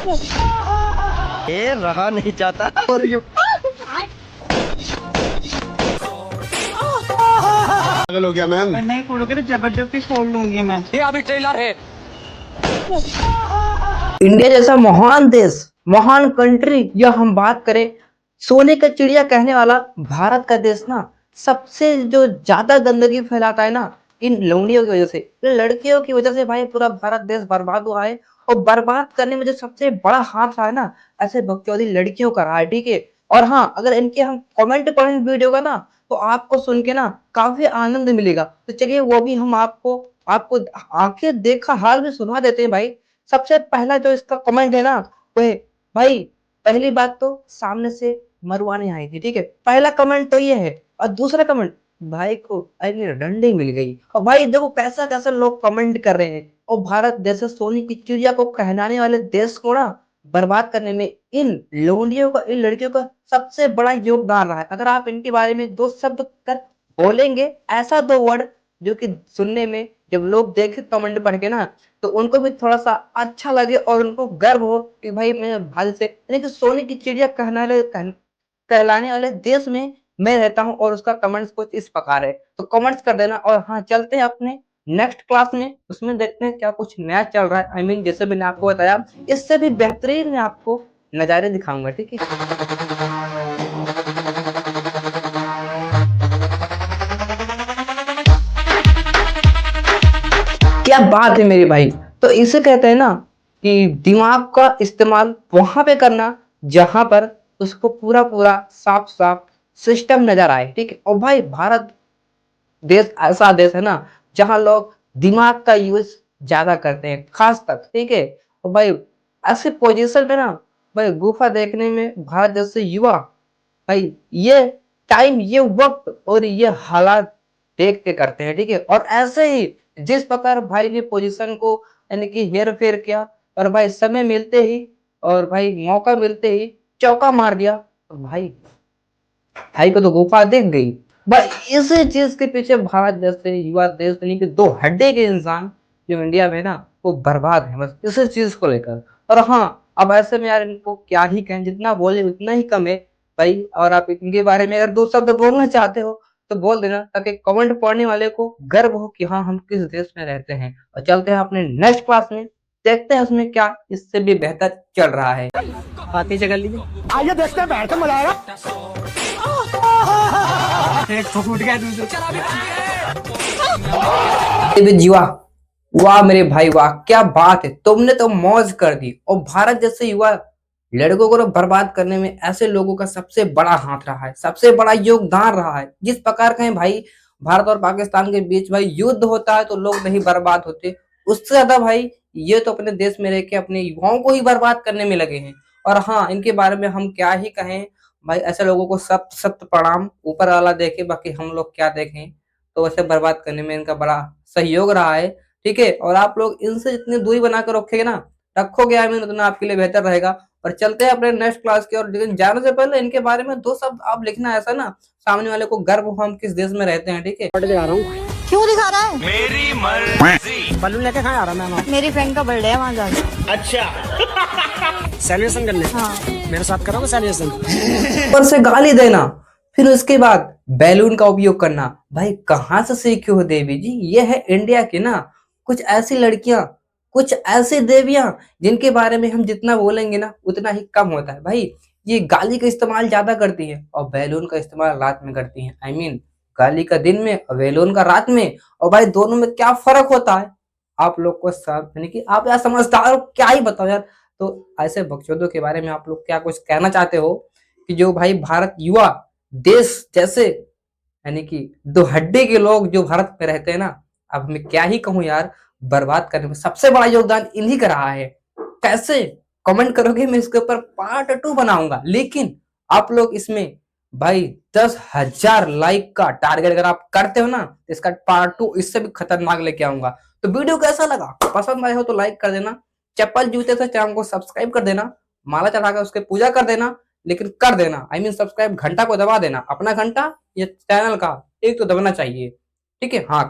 ये रहा नहीं जाता। और ये पागल हो गया मैम। नहीं खोलोगे तो जबरदस्ती खोल लूंगी मैं। ये अभी ट्रेलर है। इंडिया जैसा महान देश, महान कंट्री, या हम बात करें सोने का चिड़िया कहने वाला भारत का देश ना, सबसे जो ज्यादा गंदगी फैलाता है ना, इन लौंडियों की वजह से, इन लड़कियों की वजह से भाई पूरा भारत देश बर्बाद हुआ है। और बर्बाद करने में जो सबसे बड़ा हाथ रहा है ना, ऐसे बकचोदी लड़कियों का रहा है, ठीक है। और हाँ, अगर इनके हम कमेंट पढ़ें वीडियो का ना, तो आपको सुन के ना काफी आनंद मिलेगा। तो चलिए वो भी हम आपको आपको आंखें देखा हाल भी सुनवा देते हैं भाई। सबसे पहला जो इसका कमेंट है ना, वो है भाई, पहली बात तो सामने से मरवाने आई थी, ठीक है, पहला कमेंट तो ये है। और दूसरा कमेंट, भाई को अरे डंडी मिल गई। और भाई देखो कैसा कैसा लोग कमेंट कर रहे हैं। और भारत जैसे सोने की चिड़िया को कहलाने वाले देश को ना बर्बाद करने में इन लोंडियों का, इन लड़कियों का सबसे बड़ा योगदान रहा है। अगर आप इनके बारे में दो शब्द कर बोलेंगे, ऐसा दो वर्ड जो कि सुनने में जब लोग देखे कमेंट पढ़ के ना, तो उनको भी थोड़ा सा अच्छा लगे और उनको गर्व हो कि भाई मैं भारत से, यानी कि सोने की चिड़िया कहलाने वाले देश में मैं रहता हूँ। और उसका कमेंट्स कुछ इस प्रकार है, तो कमेंट्स कर देना। और हाँ, चलते हैं अपने नेक्स्ट क्लास में, उसमें देखते हैं क्या कुछ नया चल रहा है। जैसे मैंने आपको बताया, इससे भी बेहतरीन मैं आपको नज़ारे दिखाऊंगा, ठीक है। क्या बात है मेरे भाई। तो इसे कहते हैं ना कि दिमाग का इस्तेमाल वहां पे करना जहां पर उसको पूरा पूरा साफ साफ सिस्टम नजर आए, ठीक है। और भाई भारत देश ऐसा देश है ना जहां लोग दिमाग का यूज ज्यादा करते हैं, खास तक, ठीक है। और भाई ऐसे पोजीशन पे ना, भाई गुफा देखने में भारत जैसे युवा, भाई ये टाइम, ये वक्त और ये हालात देख के करते हैं, ठीक है। और ऐसे ही जिस प्रकार भाई ने पोजीशन को यानी कि हेर फेर किया, और भाई समय मिलते ही और भाई मौका मिलते ही चौका मार दिया, तो भाई भाई को तो गुफा दिख गई। भाई इसी चीज के पीछे भारत जैसे युवा देश यानी कि दो हड्डी के इंसान जो इंडिया में ना, वो बर्बाद है बस इसी चीज को लेकर। और हाँ, अब ऐसे में यार इनको क्या ही कहें, जितना बोले उतना ही कम है भाई। और आप इनके बारे में अगर दो शब्द बोलना चाहते हो तो बोल देना, ताकि कमेंट पढ़ने वाले को गर्व हो कि हाँ हम किस देश में रहते हैं। और चलते हैं अपने नेक्स्ट क्लास में, देखते हैं उसमें क्या इससे भी बेहतर चल रहा है। बातें जगह लीजिए। आइए देखते हैं, बैठ के मजा आएगा। एक तो फूट गया, दूसरा जीवा, वाह मेरे भाई वाह, क्या बात है, तुमने तो मौज कर दी। और भारत जैसे युवा लड़कों को बर्बाद करने में ऐसे लोगों का सबसे बड़ा हाथ रहा है, सबसे बड़ा योगदान रहा है। जिस प्रकार का है भाई, भारत और पाकिस्तान के बीच भाई युद्ध होता है तो लोग नहीं बर्बाद होते, उससे ज्यादा भाई ये तो अपने देश में रह के अपने युवाओं को ही बर्बाद करने में लगे हैं। और हाँ, इनके बारे में हम क्या ही कहें भाई, ऐसे लोगों को सब सत प्रणाम, ऊपर वाला देखे, बाकी हम लोग क्या देखें। तो वैसे बर्बाद करने में इनका बड़ा सहयोग रहा है, ठीक है। और आप लोग इनसे जितनी दूरी बना कर रखोगे ना, रखोगे उतना आपके लिए बेहतर रहेगा। और चलते हैं अपने नेक्स्ट क्लास की और, लेकिन जाने से पहले इनके बारे में दो शब्द आप लिखना, ऐसा ना सामने वाले को गर्व हो हम किस देश में रहते हैं, ठीक है। क्यों दिखा रहा है? मेरी मर्जी। बलून लेके कहाँ आ रहा मैं? मेरी फ्रेंड का बर्थडे है, वहाँ जाना। सेलिब्रेशन करने हाँ। मेरे साथ करोगे सेलिब्रेशन? ऊपर से गाली देना, फिर उसके बाद बैलून का उपयोग करना, भाई कहाँ से सीखे हो देवी जी? ये है इंडिया की ना कुछ ऐसी लड़कियां, कुछ ऐसी देवियां जिनके बारे में हम जितना बोलेंगे ना उतना ही कम होता है भाई। ये गाली का इस्तेमाल ज्यादा करती है और बैलून का इस्तेमाल रात में करती है। गाली का दिन में और बैलून का रात में। और भाई दोनों में क्या फर्क होता है आप लोग को सब, यानी कि आप यार समझदार हो, क्या ही बताओ यार। तो ऐसे बकचोदों के बारे में आप लोग क्या कुछ कहना चाहते हो कि जो भाई भारत युवा देश जैसे, यानी कि दो हड्डी के लोग जो भारत में रहते हैं ना, अब मैं क्या ही कहूं यार, बर्बाद करने में सबसे बड़ा योगदान इन्हीं का रहा है। कैसे कमेंट करोगे, मैं इसके ऊपर पार्ट 2 बनाऊंगा, लेकिन आप लोग इसमें भाई 10,000 लाइक का टारगेट अगर आप करते हो ना, तो इसका पार्ट 2 इससे भी खतरनाक लेके आऊंगा। तो वीडियो कैसा लगा, पसंद आया हो तो लाइक कर देना, चप्पल जूते से चैनल को सब्सक्राइब कर देना, माला चढ़ाकर उसके पूजा कर देना, लेकिन कर देना, सब्सक्राइब, घंटा को दबा देना, अपना घंटा, ये चैनल का एक तो दबाना चाहिए, ठीक है। हाँ,